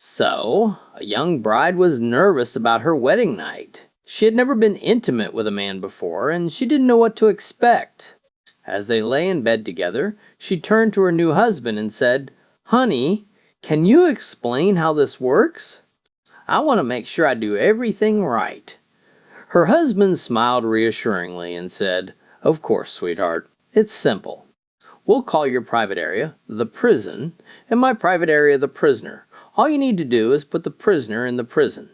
So, a young bride was nervous about her wedding night. She had never been intimate with a man before, and she didn't know what to expect. As they lay in bed together, she turned to her new husband and said, "Honey, can you explain how this works? I want to make sure I do everything right." Her husband smiled reassuringly and said, "Of course, sweetheart. It's simple. We'll call your private area the prison, and my private area the prisoner. All you need to do is put the prisoner in the prison."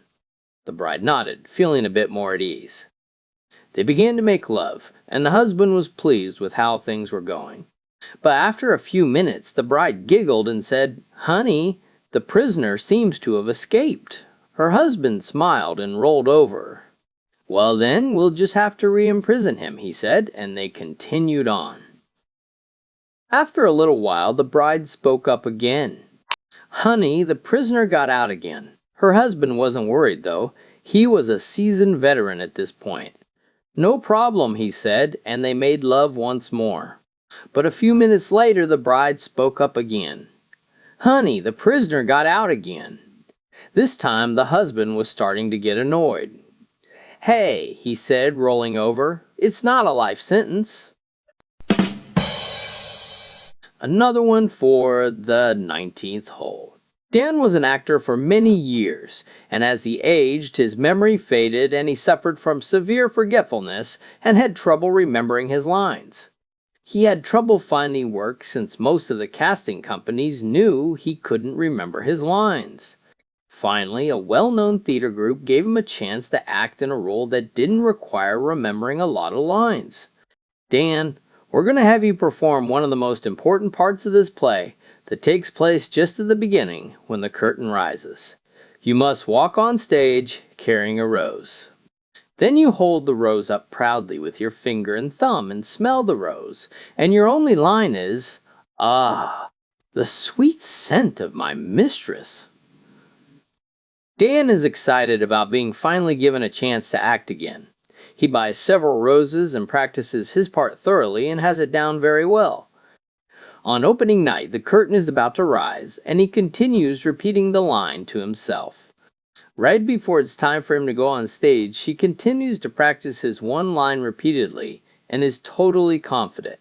The bride nodded, feeling a bit more at ease. They began to make love, and the husband was pleased with how things were going. But after a few minutes, the bride giggled and said, "Honey, the prisoner seems to have escaped." Her husband smiled and rolled over. "Well then, we'll just have to re-imprison him," he said, and they continued on. After a little while, the bride spoke up again. "Honey, the prisoner got out again." Her husband wasn't worried, though. He was a seasoned veteran at this point. "No problem," he said, and they made love once more. But a few minutes later, the bride spoke up again. "Honey, the prisoner got out again." This time, the husband was starting to get annoyed. "Hey," he said, rolling over, "it's not a life sentence." Another one for the 19th hole. Dan was an actor for many years, and as he aged, his memory faded and he suffered from severe forgetfulness and had trouble remembering his lines. He had trouble finding work since most of the casting companies knew he couldn't remember his lines. Finally, a well-known theater group gave him a chance to act in a role that didn't require remembering a lot of lines. "Dan, we're going to have you perform one of the most important parts of this play that takes place just at the beginning when the curtain rises. You must walk on stage carrying a rose. Then you hold the rose up proudly with your finger and thumb and smell the rose, and your only line is, 'Ah, the sweet scent of my mistress.'" Dan is excited about being finally given a chance to act again. He buys several roses and practices his part thoroughly and has it down very well. On opening night, the curtain is about to rise, and he continues repeating the line to himself. Right before it's time for him to go on stage, he continues to practice his one line repeatedly and is totally confident.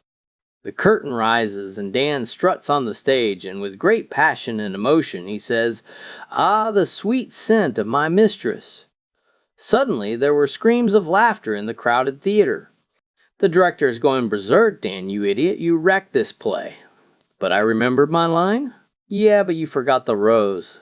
The curtain rises and Dan struts on the stage, and with great passion and emotion he says, "Ah, the sweet scent of my mistress." Suddenly there were screams of laughter in the crowded theater. "The director is going berserk, Dan, you idiot. You wrecked this play." "But I remembered my line." "Yeah, but you forgot the rose."